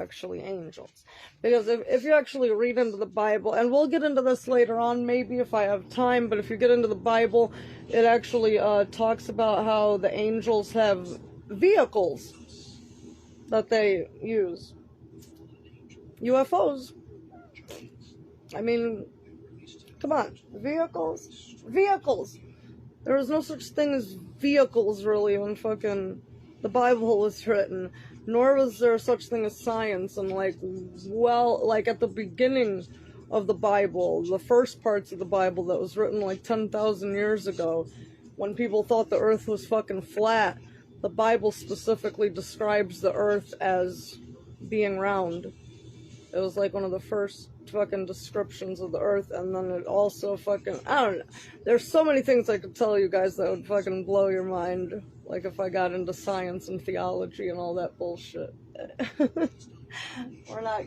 actually angels. Because if you actually read into the Bible, and we'll get into this later on maybe if I have time, but if you get into the Bible, it actually talks about how the angels have vehicles that they use. UFOs. I mean, come on. Vehicles. There was no such thing as vehicles, really, when fucking the Bible was written. Nor was there such thing as science. And, like at the beginning of the Bible, the first parts of the Bible that was written, 10,000 years ago, when people thought the earth was fucking flat, the Bible specifically describes the earth as being round. It was one of the first fucking descriptions of the earth, and then it also fucking, I don't know. There's so many things I could tell you guys that would fucking blow your mind. If I got into science and theology and all that bullshit. We're not.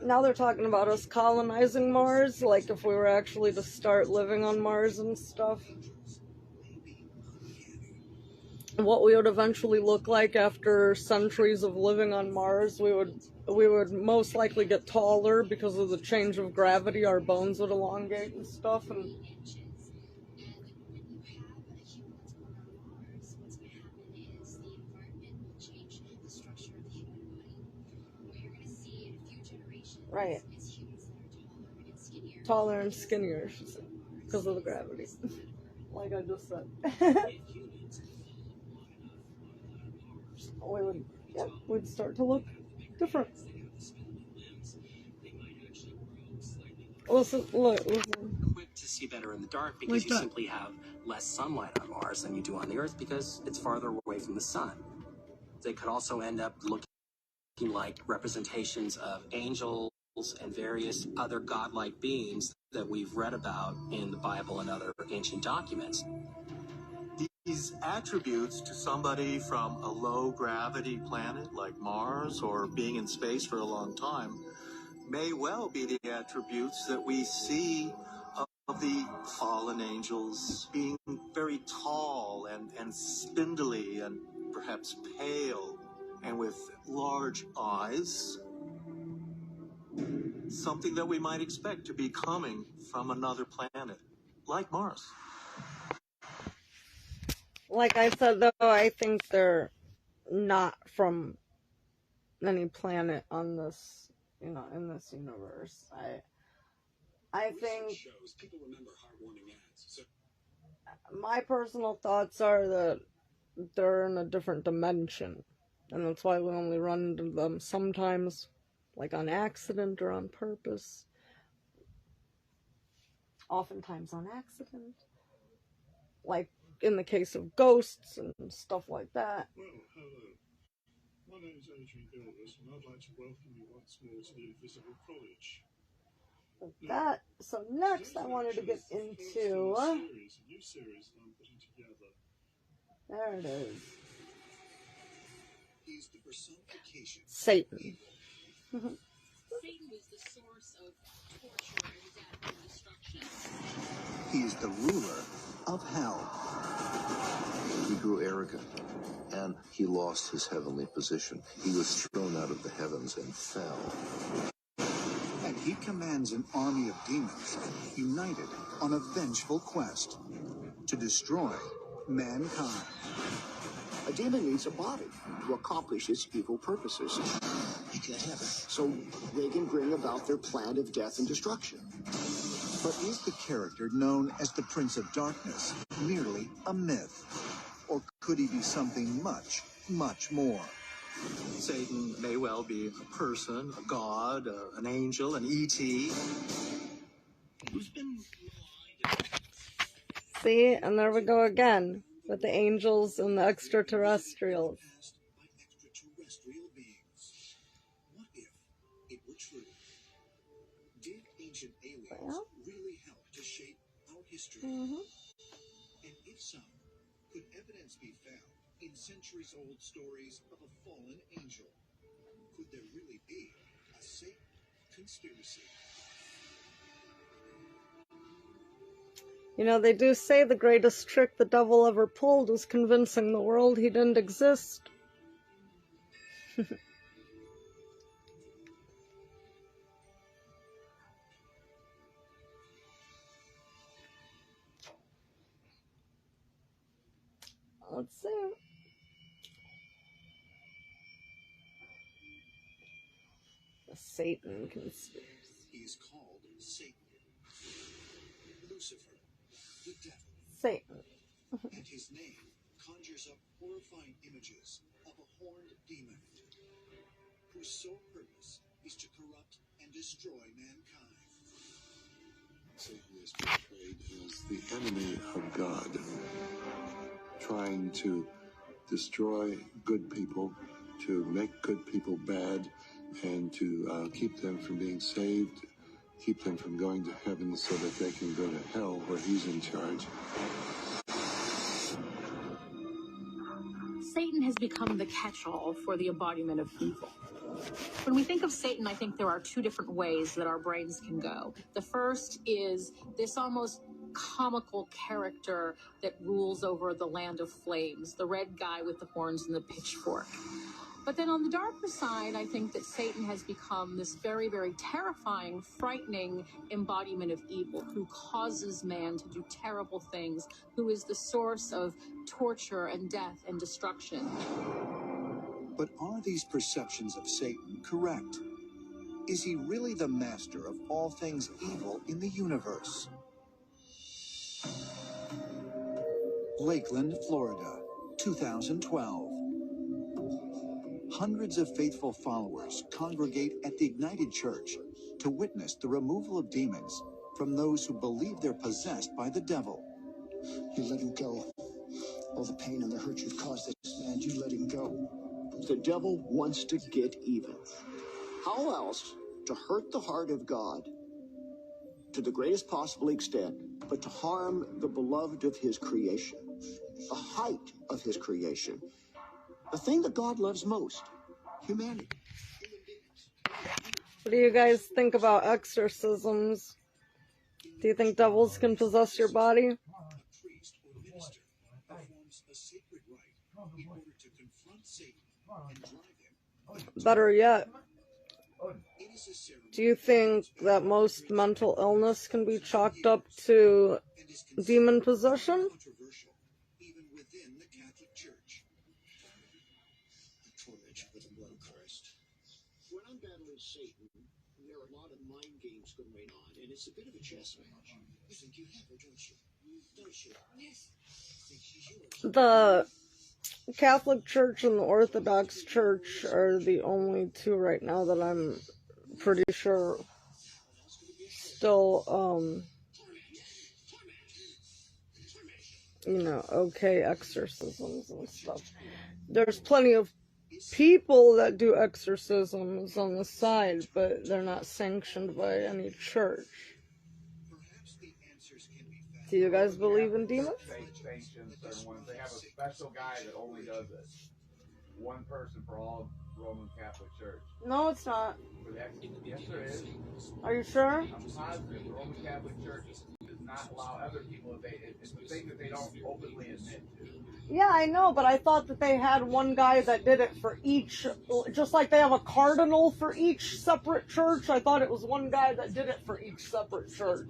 Now they're talking about us colonizing Mars, if we were actually to start living on Mars and stuff. What we would eventually look like after centuries of living on Mars, we would most likely get taller because of the change of gravity. Our bones would elongate and stuff, and right. Taller and skinnier, because of the gravity. Like I just said. We'd start to look different. Listen. Quick to see better in the dark because you simply have less sunlight on Mars than you do on the Earth because it's farther away from the sun. They could also end up looking like representations of angels and various other godlike beings that we've read about in the Bible and other ancient documents. These attributes to somebody from a low-gravity planet like Mars or being in space for a long time may well be the attributes that we see of the fallen angels, being very tall and spindly and perhaps pale and with large eyes. Something that we might expect to be coming from another planet, like Mars. Like I said, though, I think they're not from any planet on this, in this universe. I think my personal thoughts are that they're in a different dimension, and that's why we only run into them sometimes, on accident or on purpose. Oftentimes on accident. In the case of ghosts and stuff like that. Well, hello. My name is Adrian Gilbert, and I'd like to welcome you once more to the Invisible College. So next I wanted to get into... a new series that I'm putting together. There it is. He's the personification. Satan. Satan is the source of torture and death and destruction. He is the ruler of hell. He grew arrogant, and he lost his heavenly position. He was thrown out of the heavens and fell. And he commands an army of demons united on a vengeful quest to destroy mankind. A demon needs a body to accomplish its evil purposes. You can't have it. So they can bring about their plan of death and destruction. But is the character known as the Prince of Darkness merely a myth? Or could he be something much, much more? Satan may well be a person, a god, an angel, an E.T. Who's been See, and there we go again with the angels and the extraterrestrials. Extraterrestrial beings. What if it were true? Did ancient aliens really help to shape our history? Mm-hmm. And if so, could evidence be found in centuries-old stories of a fallen angel? Could there really be a Satan conspiracy? You know, they do say the greatest trick the devil ever pulled was convincing the world he didn't exist. Let's see. The Satan conspiracy. He is called Satan, Lucifer, the devil. Satan. And his name conjures up horrifying images of a horned demon whose sole purpose is to corrupt and destroy mankind. Satan is portrayed as the enemy of God, trying to destroy good people, to make good people bad, and to keep them from being saved, keep them from going to heaven so that they can go to hell where he's in charge. Satan has become the catch-all for the embodiment of evil. When we think of Satan, I think there are two different ways that our brains can go. The first is this almost comical character that rules over the land of flames, the red guy with the horns and the pitchfork. But then on the darker side, I think that Satan has become this very, very terrifying, frightening embodiment of evil who causes man to do terrible things, who is the source of torture and death and destruction. But are these perceptions of Satan correct? Is he really the master of all things evil in the universe? Lakeland, Florida, 2012. Hundreds of faithful followers congregate at the Ignited Church to witness the removal of demons from those who believe they're possessed by the devil. You let him go. All the pain and the hurt you've caused this man, you let him go. The devil wants to get even. How else to hurt the heart of God to the greatest possible extent, but to harm the beloved of his creation, the height of his creation, the thing that God loves most, humanity. What do you guys think about exorcisms? Do you think devils can possess your body? A priest or minister performs a sacred rite in order to confront Satan and drive him. Better yet, It is a ceremony do you think that most mental illness can be chalked up to and is considered demon possession? controversial even within the Catholic Church. I torment you with the blood of Christ. When I'm battling Satan, there are a lot of mind games going on, and it's a bit of a chess match. You think you have her, don't you? Don't you? Yes. Think she's yours. The Catholic Church and the Orthodox Church are the only two right now that I'm pretty sure still, you know, okay exorcisms and stuff. There's plenty of people that do exorcisms on the side, but they're not sanctioned by any church. Perhaps the answers can be found. Do you guys believe in demons? They sanction certain ones. They have a special guy that only does it. One person for all of Roman Catholic Church. No, it's not. Yes, there is. Are you sure? I'm positive the Roman Catholic Church does not allow other people. It's a thing that they don't openly admit to. Yeah, I know, but I thought that they had one guy that did it for each, just like they have a cardinal for each separate church. I thought it was one guy that did it for each separate church.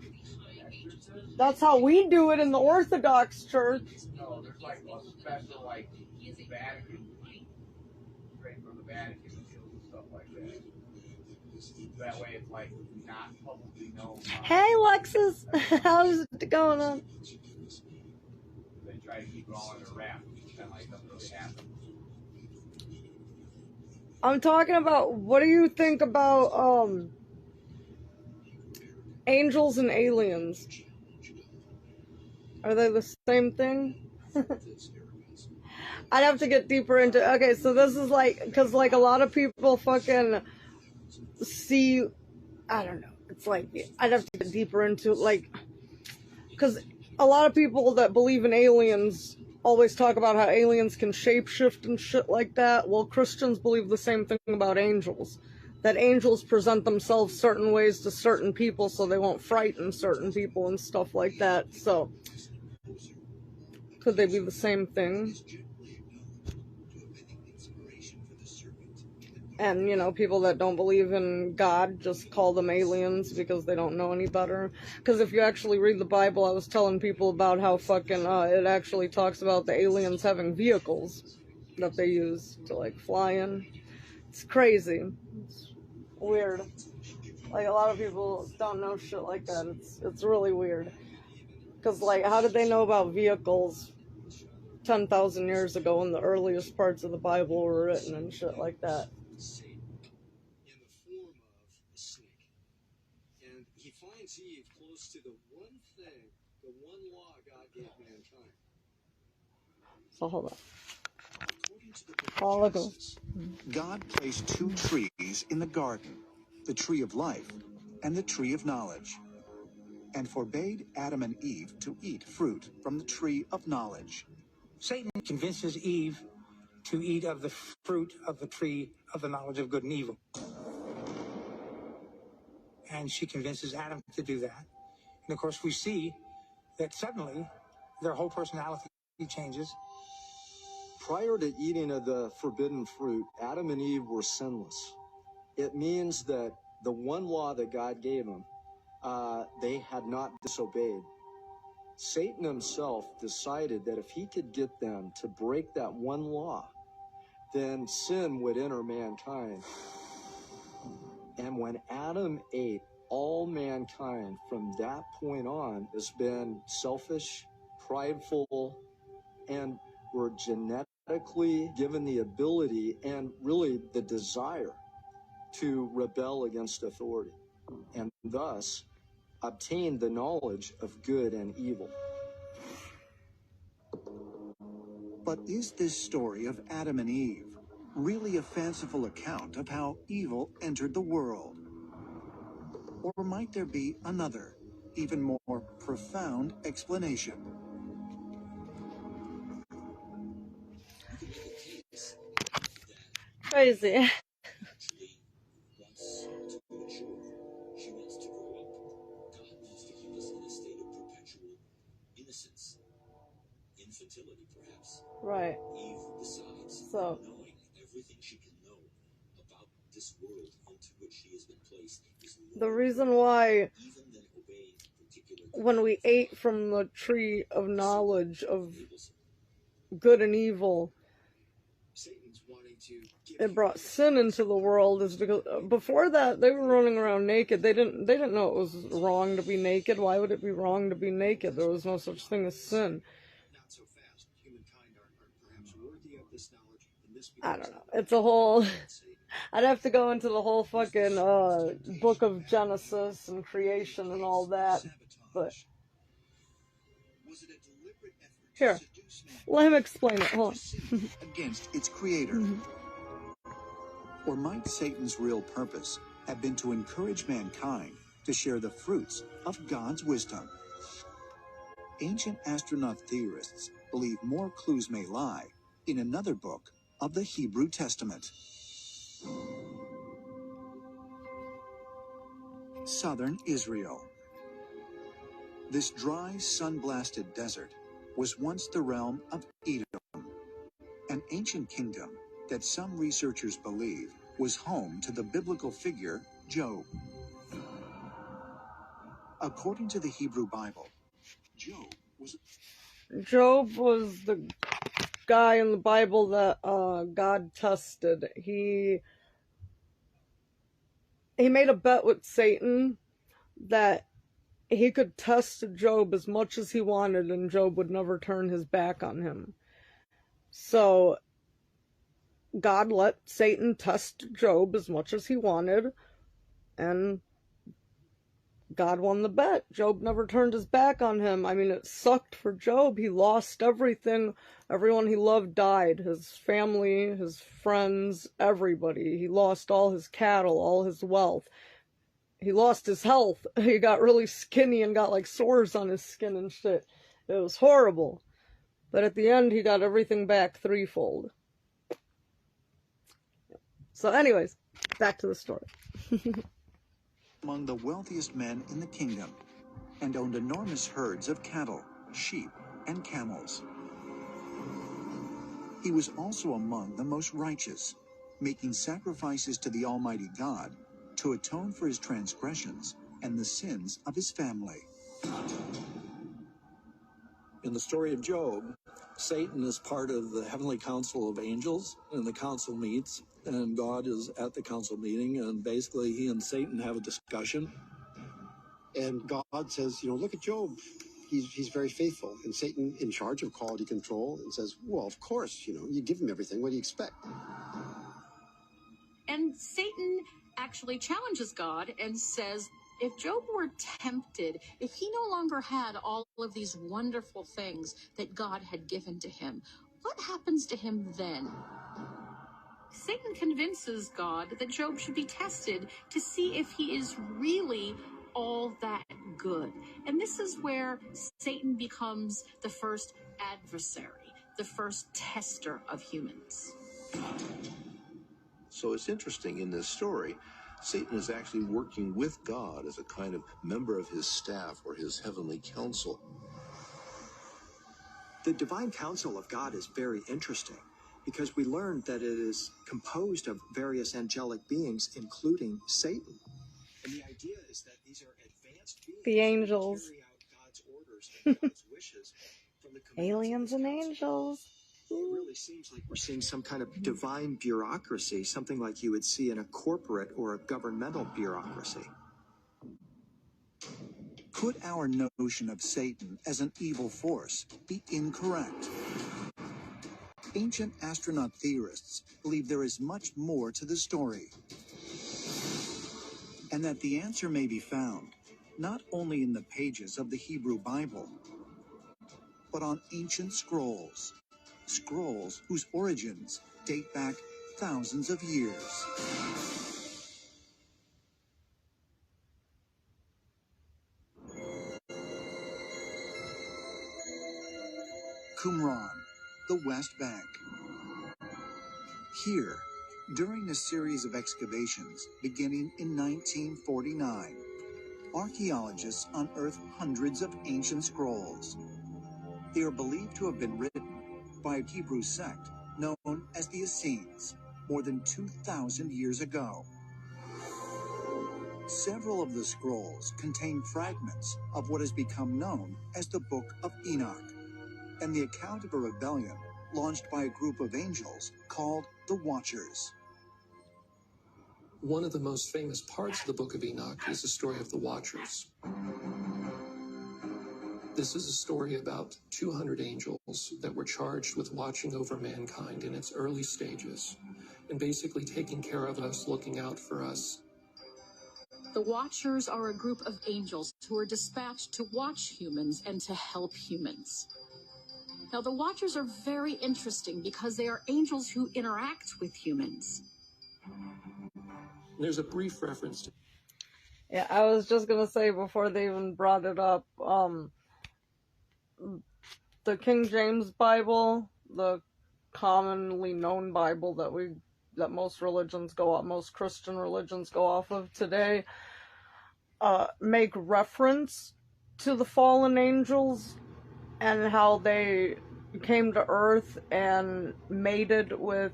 That's how we do it in the Orthodox Church. No, there's like a special, like, Vatican, straight from the Vatican deals and stuff like that. That way it's like not publicly known. Hey, Lexus, how's it going on? They try to keep it all under wraps, kind of like nothing really happened. I'm talking about, what do you think about angels and aliens? Are they the same thing? I'd have to get deeper into. Okay, so this is like, because like a lot of people fucking see, I don't know. It's like, I'd have to get deeper into, like, because a lot of people that believe in aliens always talk about how aliens can shapeshift and shit like that. Well, Christians believe the same thing about angels. that angels present themselves certain ways to certain people so they won't frighten certain people and stuff like that. So, could they be the same thing? And, you know, people that don't believe in God just call them aliens because they don't know any better. Because if you actually read the Bible, I was telling people about how fucking, it actually talks about the aliens having vehicles that they use to, like, fly in. It's crazy. It's weird. Like, a lot of people don't know shit like that. It's really weird. Because, like, how did they know about vehicles 10,000 years ago when the earliest parts of the Bible were written and shit like that? In the form of a snake. And he finds Eve close to the one thing, the one law God gave mankind. So hold on. According to the book of Oh, look. Genesis, God placed two trees in the garden, the tree of life and the tree of knowledge, and forbade Adam and Eve to eat fruit from the tree of knowledge. Satan convinces Eve to eat of the fruit of the tree of the knowledge of good and evil. And she convinces Adam to do that. And of course, we see that suddenly their whole personality changes. prior to eating of the forbidden fruit, Adam and Eve were sinless. It means that the one law that God gave them, they had not disobeyed. Satan himself decided that if he could get them to break that one law, then sin would enter mankind. And when Adam ate, all mankind from that point on has been selfish, prideful, and were genetically given the ability and really the desire to rebel against authority, and thus obtain the knowledge of good and evil. But is this story of Adam and Eve really a fanciful account of how evil entered the world? Or might there be another, even more profound explanation? Crazy. Infertility, perhaps. Right. Eve decides, So, knowing everything she can know about this world into which she has been placed, is the reason why even than obeying particular when we ate from the tree of knowledge of good and evil, Satan's wanting to give it brought sin into the world is because before that they were running around naked. They didn't know it was wrong to be naked. Why would it be wrong to be naked? There was no such thing as sin. not so fast. Humankind are perhaps worthy of this knowledge, and this I don't know. It's a whole... I'd have to go into the whole fucking book of Genesis and creation and all that, but... Was it a deliberate effort to Here, seduce man? let him explain it. Hold on. Against its creator? Or might Satan's real purpose have been to encourage mankind to share the fruits of God's wisdom? Ancient astronaut theorists believe more clues may lie in another book of the Hebrew Testament. Southern Israel. This dry, sun-blasted desert was once the realm of Edom, an ancient kingdom that some researchers believe was home to the biblical figure Job. According to the Hebrew Bible, Job was the guy in the Bible that God tested. He made a bet with Satan that he could test Job as much as he wanted and Job would never turn his back on him. So God let Satan test Job as much as he wanted, and God won the bet. Job never turned his back on him. I mean, it sucked for Job. He lost everything. Everyone he loved died. His family, his friends, everybody. He lost all his cattle, all his wealth. He lost his health. He got really skinny and got like sores on his skin and shit. It was horrible. But at the end, he got everything back threefold. So anyways, back to the story. Among the wealthiest men in the kingdom and owned enormous herds of cattle, sheep, and camels. He was also among the most righteous, making sacrifices to the Almighty God to atone for his transgressions and the sins of his family. In the story of Job, Satan is part of the heavenly council of angels, and the council meets, and God is at the council meeting, and basically he and Satan have a discussion. And God says, you know, look at Job. He's very faithful. And Satan, in charge of quality control, and says, well, of course, you know, you give him everything. What do you expect? And Satan actually challenges God and says, if Job were tempted, if he no longer had all of these wonderful things that God had given to him, what happens to him then? Satan convinces God that Job should be tested to see if he is really all that good. And this is where Satan becomes the first adversary, the first tester of humans. So it's interesting in this story, Satan is actually working with God as a kind of member of his staff or his heavenly council. The divine council of God is very interesting because we learned that it is composed of various angelic beings, including Satan. And the idea is that these are advanced beings The angels. who carry out God's orders and God's wishes from the commands Aliens and angels. It really seems like we're seeing some kind of divine bureaucracy, something like you would see in a corporate or a governmental bureaucracy. Could our notion of Satan as an evil force be incorrect? Ancient astronaut theorists believe there is much more to the story, and that the answer may be found not only in the pages of the Hebrew Bible, but on ancient scrolls. Scrolls whose origins date back thousands of years. Qumran, the West Bank. Here, during a series of excavations beginning in 1949, archaeologists unearthed hundreds of ancient scrolls. They are believed to have been written by a Hebrew sect known as the Essenes more than 2,000 years ago. Several of the scrolls contain fragments of what has become known as the Book of Enoch, and the account of a rebellion launched by a group of angels called the Watchers. One of the most famous parts of the Book of Enoch is the story of the Watchers. This is a story about 200 angels that were charged with watching over mankind in its early stages and basically taking care of us, looking out for us. The Watchers are a group of angels who are dispatched to watch humans and to help humans. Now, the Watchers are very interesting because they are angels who interact with humans. There's a brief reference to... Yeah, I was just gonna say before they even brought it up, the King James Bible, the commonly known Bible that most religions go off, most Christian religions go off of today, make reference to the fallen angels and how they came to Earth and mated with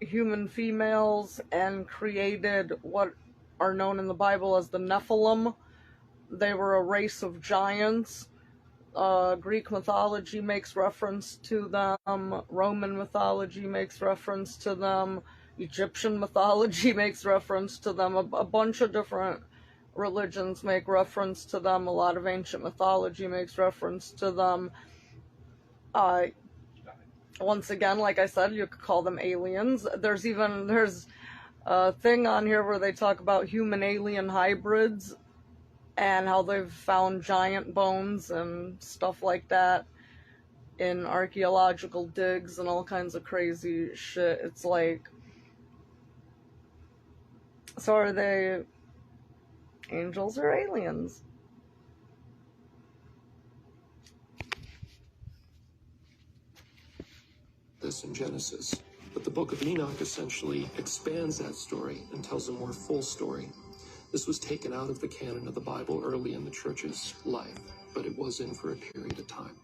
human females and created what are known in the Bible as the Nephilim. They were a race of giants. Greek mythology makes reference to them. Roman mythology makes reference to them. Egyptian mythology makes reference to them. A bunch of different religions make reference to them. A lot of ancient mythology makes reference to them. Once again, like I said, you could call them aliens. There's a thing on here where they talk about human-alien hybrids and how they've found giant bones and stuff like that in archaeological digs and all kinds of crazy shit. It's like, so are they angels or aliens? This in Genesis. But the Book of Enoch essentially expands that story and tells a more full story. This was taken out of the canon of the Bible early in the church's life, but it was in for a period of time.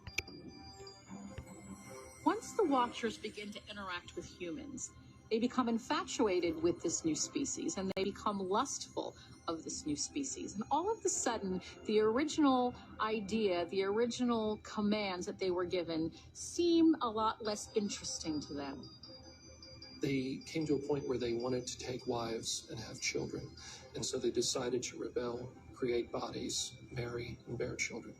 Once the Watchers begin to interact with humans, they become infatuated with this new species and they become lustful of this new species. And all of a sudden, the original idea, the original commands that they were given seem a lot less interesting to them. They came to a point where they wanted to take wives and have children, and so they decided to rebel, create bodies, marry, and bear children.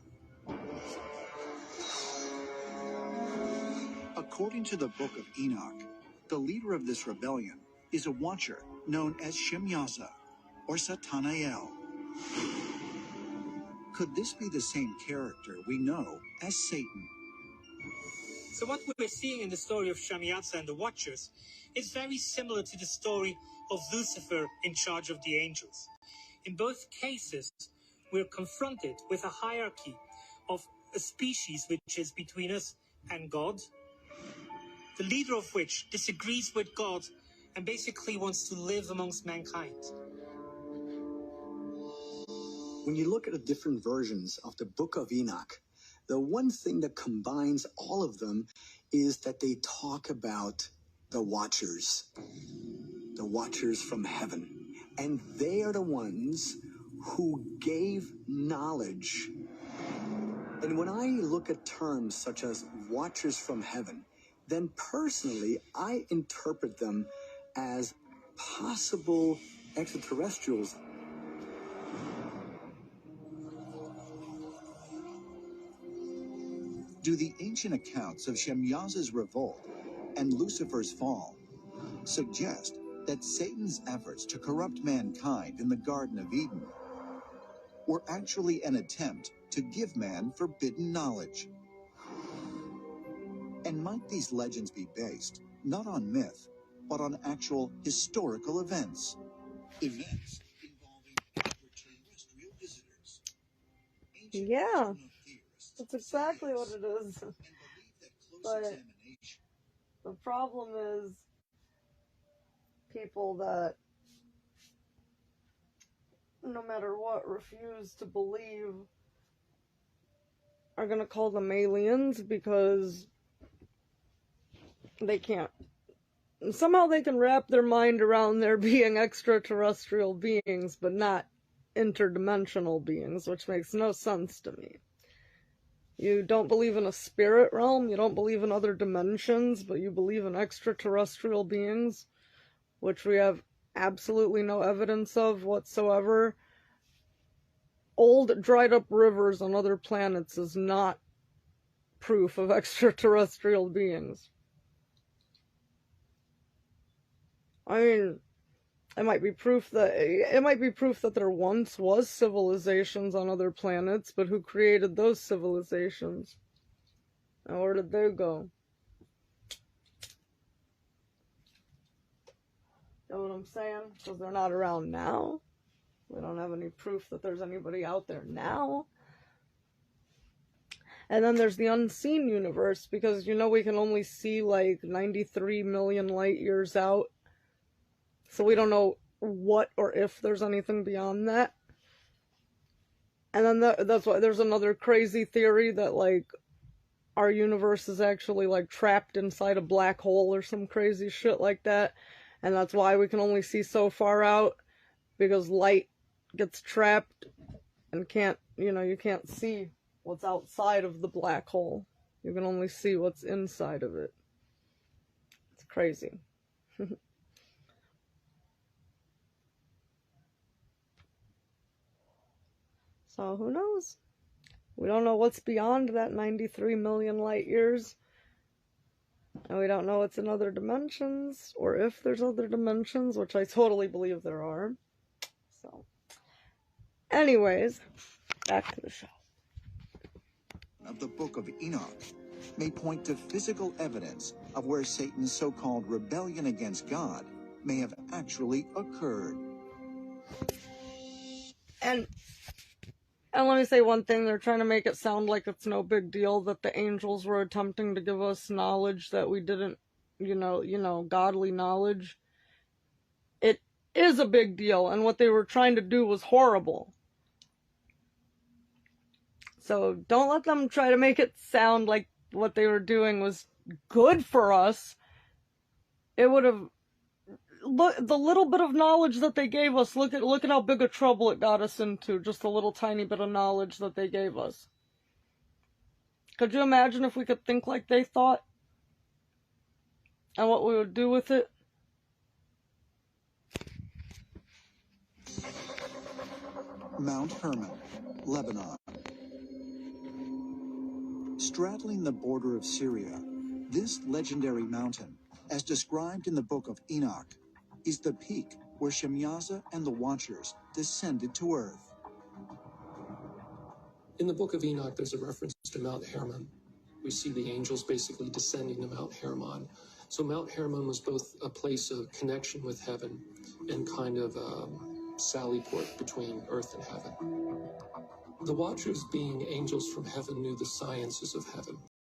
According to the Book of Enoch, the leader of this rebellion is a watcher known as Shemyaza, or Satanael. Could this be the same character we know as Satan? So what we're seeing in the story of Shemyaza and the Watchers is very similar to the story of Lucifer in charge of the angels. In both cases, we're confronted with a hierarchy of a species which is between us and God, the leader of which disagrees with God and basically wants to live amongst mankind. When you look at the different versions of the Book of Enoch, the one thing that combines all of them is that they talk about the Watchers from heaven. And they are the ones who gave knowledge. And when I look at terms such as Watchers from heaven, then personally, I interpret them as possible extraterrestrials. Do the ancient accounts of Shemyaza's revolt and Lucifer's fall suggest that Satan's efforts to corrupt mankind in the Garden of Eden were actually an attempt to give man forbidden knowledge? And might these legends be based not on myth, but on actual historical events? Events involving extraterrestrial visitors. Yeah, that's exactly what it is. But the problem is people that, no matter what, refuse to believe are going to call them aliens because they can't. Somehow they can wrap their mind around there being extraterrestrial beings, but not interdimensional beings, which makes no sense to me. You don't believe in a spirit realm, you don't believe in other dimensions, but you believe in extraterrestrial beings, which we have absolutely no evidence of whatsoever. Old dried up rivers on other planets is not proof of extraterrestrial beings. I mean, it might be proof that there once was civilizations on other planets, but who created those civilizations? And where did they go? You know what I'm saying? Because they're not around now. We don't have any proof that there's anybody out there now. And then there's the unseen universe, because you know we can only see like 93 million light years out. So we don't know what or if there's anything beyond that. And then that's why there's another crazy theory that like our universe is actually like trapped inside a black hole or some crazy shit like that. And that's why we can only see so far out, because light gets trapped and can't, you can't see what's outside of the black hole. You can only see what's inside of it. It's crazy. So who knows? We don't know what's beyond that 93 million light years. And we don't know what's in other dimensions, or if there's other dimensions, which I totally believe there are. So, anyways, back to the show. Of the Book of Enoch may point to physical evidence of where Satan's so-called rebellion against God may have actually occurred. And let me say one thing, they're trying to make it sound like it's no big deal that the angels were attempting to give us knowledge that we didn't godly knowledge, it is a big deal, and what they were trying to do was horrible. So don't let them try to make it sound like what they were doing was good for us. It would have, the little bit of knowledge that they gave us, look at how big a trouble it got us into, just a little tiny bit of knowledge that they gave us. Could you imagine if we could think like they thought? And what we would do with it? Mount Hermon, Lebanon. Straddling the border of Syria, this legendary mountain, as described in the book of Enoch, is the peak where Shemyaza and the Watchers descended to earth. In the book of Enoch, there's a reference to Mount Hermon. We see the angels basically descending to Mount Hermon. So Mount Hermon was both a place of connection with heaven and kind of a sally port between earth and heaven. The Watchers, being angels from heaven, knew the sciences of heaven.